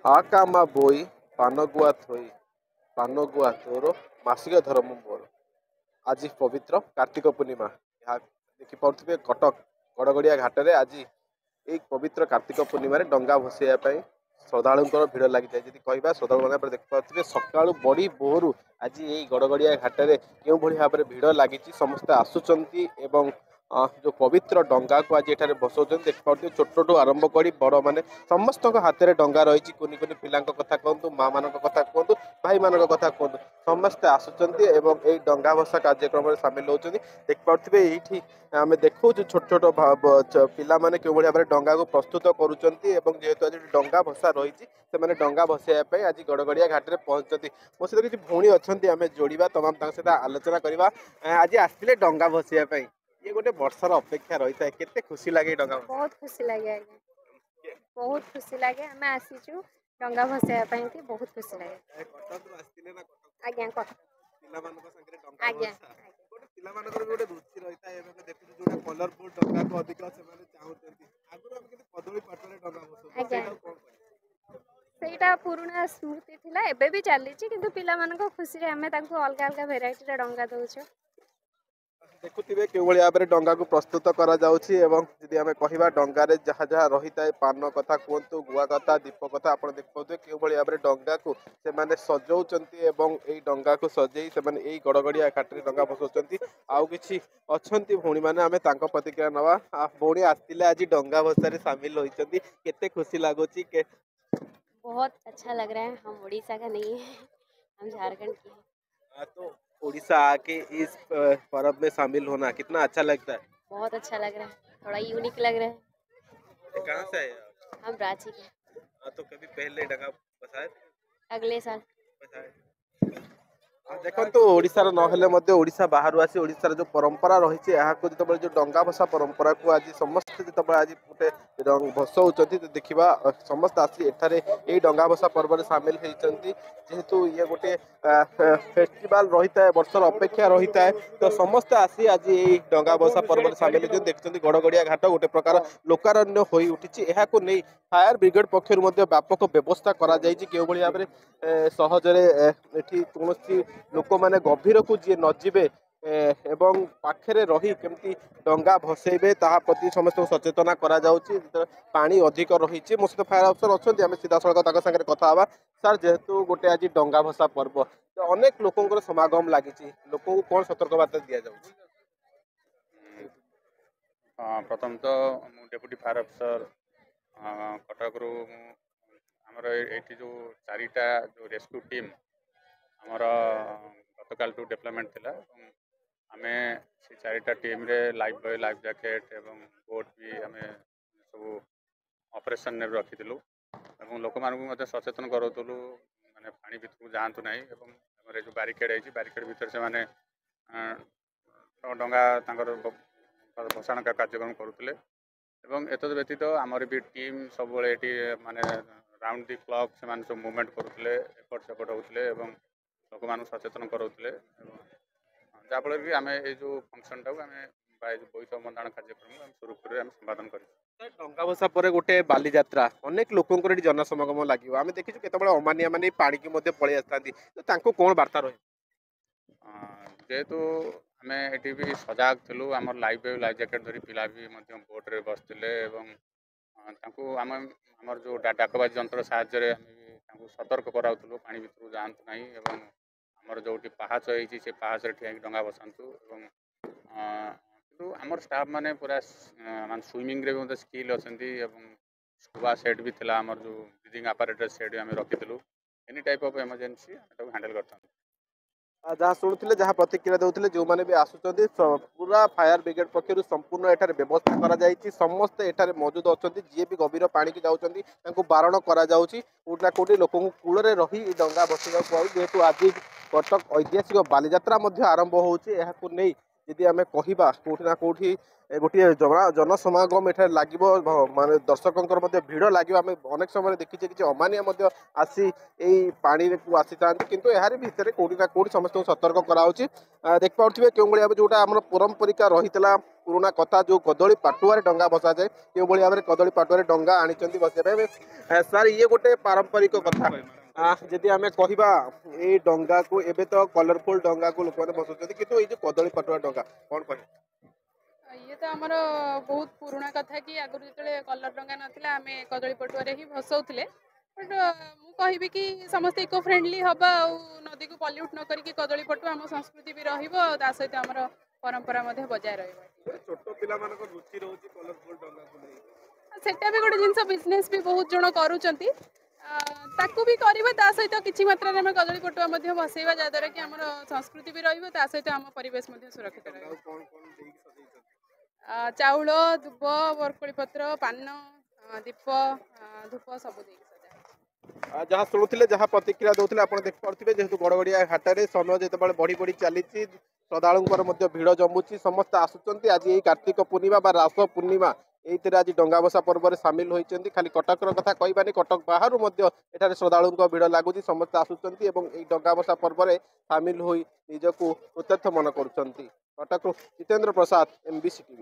आकामा बोई पानगुआ थोई पानगुआ तोर मासिक धर्म मोर। आज पवित्र कार्तिक पूर्णिमा यहाँ देखिपे कटक गड़गड़िया घाट में आज एक पवित्र कार्तिक पूर्णिम डंगा भसैया श्रद्धालुंर भिड़ लगी जाए। कहवा श्रद्धा मैंने देखिपे सका बड़ी भोरू आज ये गड़गड़िया घाट में क्यों भाव में भिड़ लगी समस्ते आसुंच जो पवित्र डंगा को आज ये बसौं देखिए छोटू आरंभ कर बड़ मैंने समस्त हाथ में डंगा रही कुनि कुनि पिला कथा कहतु माँ मान कथा कहतु भाई मान कथा कहतु समस्ते आसुंच यही डंगा भसा कार्यक्रम में सामिल होती देखिपे ये आम देखु छोट छोट पिला माने क्यों भाव में डंगा को प्रस्तुत करुँच जेहेतु आज डंगा भसा रही से डंगा भसैयापी आज गड़गड़िया घाट में पहुंचती मो सहित किसी भौणी अच्छा आम जोड़ा तमाम सहित आलोचना करवा आज आसते डंगा भसैयापी ये गोटे वर्षर अपेक्षा रही है केते खुशी लगे डंगा बहुत खुशी लगे आज्ञा बहुत खुशी लगे आम आसीचु डंगा भसैयापी बहुत खुशी लगे आज्ञा रुचि रही है देखुँ जो कलरफुल डंगा को अधिक सेटा पुराना स्मृति थिला एबे भी चली किंतु पिला मानको खुशी रे हमें तांको अलग अलग वेराइटी रे डंगा दउछ देखुथिबे के भाव में डंगा को प्रस्तुत करा जाउछि एवं जदि आमे कहिबा डंगारे जहाँ जहाँ रही है पान कथा कहतु गुआ कथा दीप कथा आप देखते के भाव में डंगा को से माने सजौचंती एवं एई डंगा को सजई से माने एई गड़गड़िया घाटरे डंगा भसौचंती आउ किछि अछंती भौणी माने आमे तांको प्रतिक्रिया नवा भौणी आस्तिले आज डंगा भसारे शामिल होइचंती केते खुशी लागोछि के बहुत अच्छा लग रहा है। हम उड़ीसा का नहीं है, हम झारखंड के हैं। तो उड़ीसा आके इस पर्व में शामिल होना कितना अच्छा लगता है? बहुत अच्छा लग रहा है, थोड़ा यूनिक लग रहा है। कहाँ से आए आप? हम रांची के। तो कभी पहले डंगा बसाए? अगले साल बसाए। देखो ओडिशार नहेले मध्य ओडिशा बाहर आसी ओडिशार जो परंपरा रही है जो डंगा भसा परंपरा को आज समस्त जो आज गोटे भसौचंती देखा समस्त आसी एठारे यही डंगा भसा पर्व में सामिल होती जेहेतु ये गोटे फेस्टिवल रही है वर्षर अपेक्षा रही है तो समस्ते आसी आज यही डंगा भसा पर्व में सामिल होती देखते गड़गड़िया घाट गोटे प्रकार लोकारण्य हो उठी नहीं फायर ब्रिगेड पक्षर व्यापक व्यवस्था करा भाव में सहजरे कौन लोक मैंने गभीर को जी न जीवे एवं पाखरे रही केमती डंगा भसेबे ताहा प्रति समस्त सचेतना करा जाउची पानी अधिक रही मो सहित फायर अफसर अच्छा आम सीधा सड़क सागर कथा हवा सर जेहेतु गोटे आज डंगा भसा पर्व तो अनेक लोक समागम लगी लोक को कौन सतर्क बार्ता दि जाउची? प्रथम तो डेप्यूटी फायर अफसर कटक रु आमर ये जो चारिटा जो रेस्क्यू टीम आमर गतकाल टू डेवलपमेंट थिला आम से चारिटा टीम रे लाइफ बॉय लाइफ जैकेट एवं बोट भी आम सब ऑपरेशन ने रखी लोक मानू सचेतन करूँ माने पानी भितर जातु ना जो बारिकेड है बारिकेड भितर से माने डंगा भसाण कार्यक्रम करुले एतद व्यतीत आमर भी टीम सब माने राउंड दी क्लॉक से सब मूवमेंट करुले एपट सेपट होते लोक मान सचेतन करोले जहाँफल कि आम ये जो फंक्शन टाक आम बोईत बंधाण कार्यक्रम सुरुखुरु संपादन कर डंगा भसा पर गोटे बाली यात्रा अनेक लोकों जनसमागम लगे आम देखी केतबे अमानिया माने पानी की मध्य पलि आसता तो कौन वार्ता रही जेहेतु आम ये भी सजाग थिलु आम लाइफ जैकेट धरी पिला भी बोट्रे बसते आम जो डाकबाजी जंत्र साहाय्य सतर्क कराऊँ पानी भितर जातु ना आमर जो पहाच होती से पहाच ठिया डंगा बसातु आमर स्टाफ माने पूरा मान स्विमिंग रे भी स्किल अच्छा स्कूबा सेट भी थिला आमर जो ब्रीदिंग आपरेटस सेट भी आम रखी any type of emergency handle करता जहाँ शुणुले जहाँ प्रतिक्रिया देते जो मैंने भी आसुँच पूरा फायर ब्रिगेड पक्षर संपूर्ण एठार व्यवस्था करा समस्ते एठार मौजूद अच्छा जी भी गभीर पानी की जाऊँच बारण करोना कौटी लोक कूल रही डंगा बसैया जेहेतु आज कटक ऐतिहासिक बालीजात्रा आरंभ होती जदि आम कह कौटि ना कौटि गोटे जनसमागम एठार लगे माने दर्शकों भिड़ लगे आम अनेक समय देखीचे कि अमानिया आसी यही पानी को आसी था किंतु यार भितर कौटि ना कौटि समस्त सतर्क कराऊँगी देख पारे क्यों भाई जोटा आम परंपरिका रही पुराना कथा जो कदली पाटुआ डंगा बसा जाए क्यों भाई भाव कदली पाटुआ डंगा आनी बसने सार ये गोटे पारंपरिक कथा जदि आम कहवा ये डंगा को एबे तो कलरफुल डंगा को लोक बसुच्च किंतु ये जो कदली पाटुआ डंगा कौन कह ये तो आमर बहुत पुराना कथा कि आगुरी जो कलर डंगा नाला आम कदली पटुआ ही भसौले बट मुझे कि समस्त इको फ्रेंडली हवा नदी को पल्यूट न करी कदली पटुआ आम संस्कृति भी रहा सहित आमर परंपरा बजाय सेटा भी गोटे जिनस बिजनेस भी बहुत जन करुँच ताकू भी करवा सहित किसी मात्रा में कदली पटुआ बसैवा जहाँद्वारा कि आम संस्कृति भी रहा सहित आम परिवेश सुरक्षित रहा चाउल दुब बरकोली पत्र पान दीप धूप सब जहाँ शुणुले जहाँ प्रतिक्रिया दौले आप देख पारे जेहतु गड़गड़िया घाटे समय जो बढ़ी बढ़ी चली श्रद्धालुं भिड़ जमुची समस्त आसुच्च आज यही कार्तिक पूर्णिमा बा रास पूर्णिमा ये आज डंगा बसा पर्व में सामिल होती खाली कटक कथा कहबानी कटक बाहर एठारे श्रद्धालुं भिड़ लगुच समस्त आसुच्च डंगा बसा पर्व में सामिल हो निजक कृतज्ञ मन कर कटक जितेंद्र प्रसाद MBC TV।